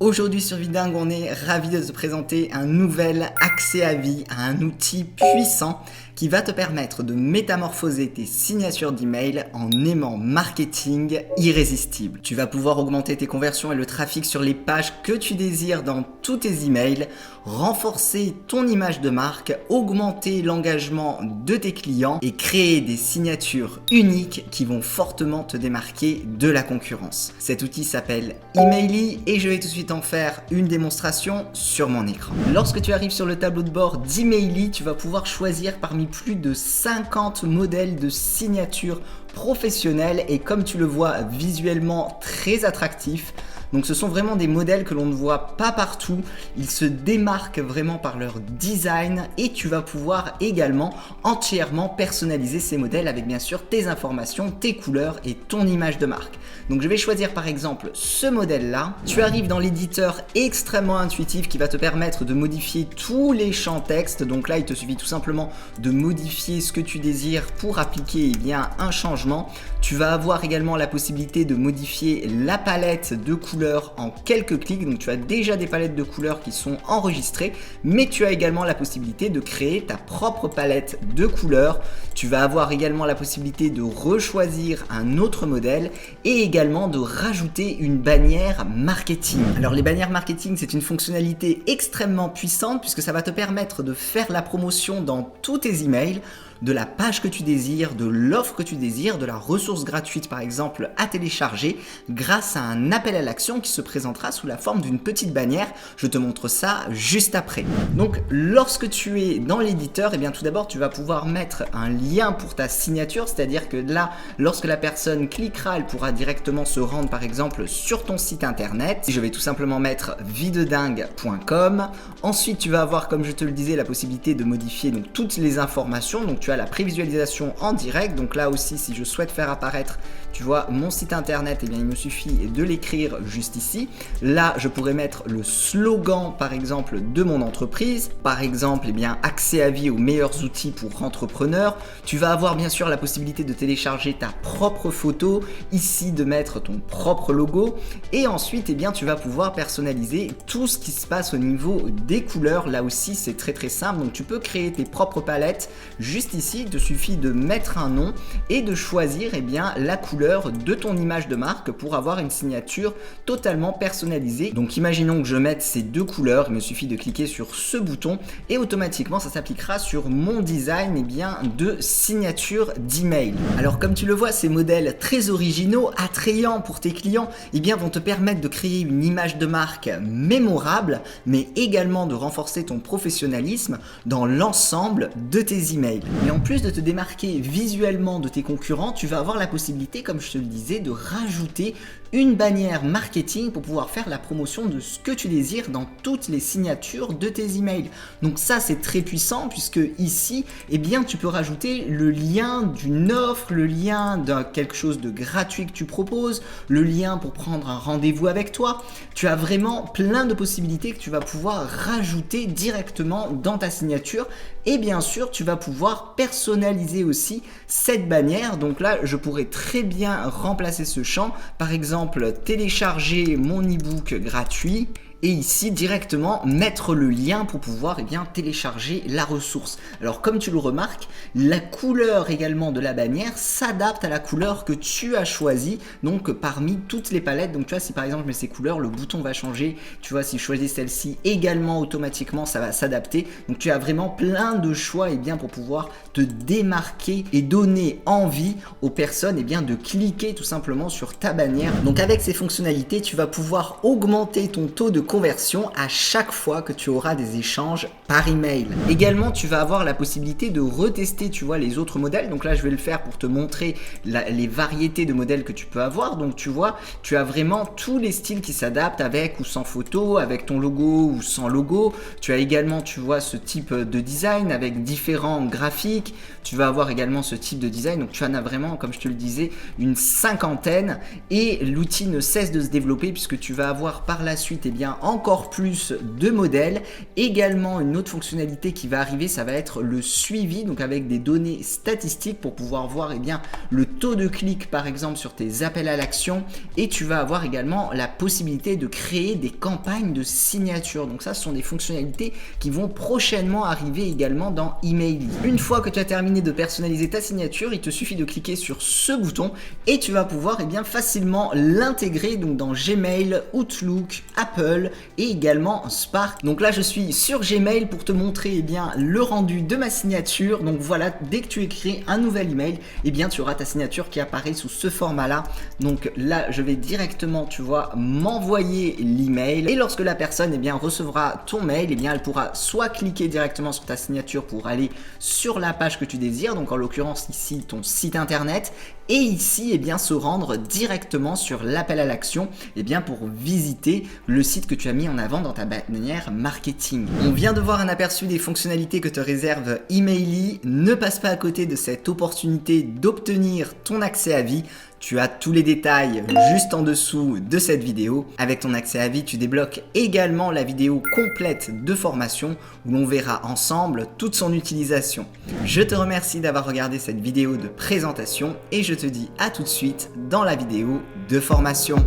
Aujourd'hui sur Vidingue, on est ravi de te présenter un nouvel accès à vie, un outil puissant qui va te permettre de métamorphoser tes signatures d'email en aimant marketing irrésistible. Tu vas pouvoir augmenter tes conversions et le trafic sur les pages que tu désires dans tous tes emails, renforcer ton image de marque, augmenter l'engagement de tes clients et créer des signatures uniques qui vont fortement te démarquer de la concurrence. Cet outil s'appelle Emailly et je vais tout de suite en faire une démonstration sur mon écran. Lorsque tu arrives sur le tableau de bord d'Emailly, tu vas pouvoir choisir parmi plus de 50 modèles de signatures professionnelles et comme tu le vois visuellement très attractif. Donc ce sont vraiment des modèles que l'on ne voit pas partout, ils se démarquent vraiment par leur design et tu vas pouvoir également entièrement personnaliser ces modèles avec bien sûr tes informations, tes couleurs et ton image de marque. Donc je vais choisir par exemple ce modèle là, tu arrives dans l'éditeur extrêmement intuitif qui va te permettre de modifier tous les champs texte, donc là il te suffit tout simplement de modifier ce que tu désires pour appliquer un changement. Tu vas avoir également la possibilité de modifier la palette de couleurs en quelques clics, donc tu as déjà des palettes de couleurs qui sont enregistrées, mais tu as également la possibilité de créer ta propre palette de couleurs. Tu vas avoir également la possibilité de rechoisir un autre modèle et également de rajouter une bannière marketing. Alors les bannières marketing, c'est une fonctionnalité extrêmement puissante puisque ça va te permettre de faire la promotion dans tous tes emails, de la page que tu désires, de l'offre que tu désires, de la ressource gratuite par exemple à télécharger grâce à un appel à l'action qui se présentera sous la forme d'une petite bannière. Je te montre ça juste après. Donc lorsque tu es dans l'éditeur, tout d'abord tu vas pouvoir mettre un lien pour ta signature, c'est-à-dire que là, lorsque la personne cliquera, elle pourra directement se rendre par exemple sur ton site internet. Je vais tout simplement mettre videdingue.com. Ensuite, tu vas avoir, comme je te le disais, la possibilité de modifier donc toutes les informations. Donc tu as la prévisualisation en direct, donc là aussi si je souhaite faire apparaître, tu vois, mon site internet, il me suffit de l'écrire juste ici. Là je pourrais mettre le slogan par exemple de mon entreprise, par exemple accès à vie aux meilleurs outils pour entrepreneurs. Tu vas avoir bien sûr la possibilité de télécharger ta propre photo, ici de mettre ton propre logo et ensuite tu vas pouvoir personnaliser tout ce qui se passe au niveau des couleurs. Là aussi c'est très simple, donc tu peux créer tes propres palettes juste ici. Il te suffit de mettre un nom et de choisir la couleur de ton image de marque pour avoir une signature totalement personnalisée. Donc imaginons que je mette ces deux couleurs, il me suffit de cliquer sur ce bouton et automatiquement ça s'appliquera sur mon design de signature d'email. Alors comme tu le vois, ces modèles très originaux, attrayants pour tes clients, vont te permettre de créer une image de marque mémorable, mais également de renforcer ton professionnalisme dans l'ensemble de tes emails. Et en plus de te démarquer visuellement de tes concurrents, tu vas avoir la possibilité, comme je te le disais, de rajouter une bannière marketing pour pouvoir faire la promotion de ce que tu désires dans toutes les signatures de tes emails. Donc ça c'est très puissant puisque ici tu peux rajouter le lien d'une offre, le lien de quelque chose de gratuit que tu proposes, le lien pour prendre un rendez-vous avec toi. Tu as vraiment plein de possibilités que tu vas pouvoir rajouter directement dans ta signature et bien sûr tu vas pouvoir personnaliser aussi cette bannière. Donc là je pourrais très bien remplacer ce champ, par exemple télécharger mon e-book gratuit et ici directement mettre le lien pour pouvoir télécharger la ressource. Alors comme tu le remarques, la couleur également de la bannière s'adapte à la couleur que tu as choisie donc parmi toutes les palettes. Donc tu vois, si par exemple je mets ces couleurs, le bouton va changer. Tu vois, si je choisis celle-ci également, automatiquement ça va s'adapter. Donc tu as vraiment plein de choix pour pouvoir te démarquer et donner envie aux personnes de cliquer tout simplement sur ta bannière. Donc avec ces fonctionnalités, tu vas pouvoir augmenter ton taux de conversion à chaque fois que tu auras des échanges par email. Également, tu vas avoir la possibilité de retester, tu vois, les autres modèles. Donc là, je vais le faire pour te montrer les variétés de modèles que tu peux avoir. Donc tu vois, tu as vraiment tous les styles qui s'adaptent avec ou sans photo, avec ton logo ou sans logo. Tu as également, tu vois, ce type de design avec différents graphiques. Tu vas avoir également ce type de design. Donc tu en as vraiment, comme je te le disais, une cinquantaine et l'outil ne cesse de se développer puisque tu vas avoir par la suite encore plus de modèles. Également, une autre fonctionnalité qui va arriver, ça va être le suivi, donc avec des données statistiques pour pouvoir voir le taux de clic par exemple sur tes appels à l'action, et tu vas avoir également la possibilité de créer des campagnes de signature. Donc ça, ce sont des fonctionnalités qui vont prochainement arriver également dans Emailly. Une fois que tu as terminé de personnaliser ta signature, il te suffit de cliquer sur ce bouton et tu vas pouvoir facilement l'intégrer donc dans Gmail, Outlook, Apple et également Spark. Donc là, je suis sur Gmail pour te montrer le rendu de ma signature. Donc voilà, dès que tu écris un nouvel email, tu auras ta signature qui apparaît sous ce format là. Donc là, je vais directement, tu vois, m'envoyer l'email, et lorsque la personne recevra ton mail, elle pourra soit cliquer directement sur ta signature pour aller sur la page que tu désires, donc en l'occurrence ici ton site internet, et ici se rendre directement sur l'appel à l'action pour visiter le site que tu as mis en avant dans ta bannière marketing. On vient de voir un aperçu des fonctionnalités que te réserve Emailly. Ne passe pas à côté de cette opportunité d'obtenir ton accès à vie. Tu as tous les détails juste en dessous de cette vidéo. Avec ton accès à vie, tu débloques également la vidéo complète de formation où l'on verra ensemble toute son utilisation. Je te remercie d'avoir regardé cette vidéo de présentation et je te dis à tout de suite dans la vidéo de formation.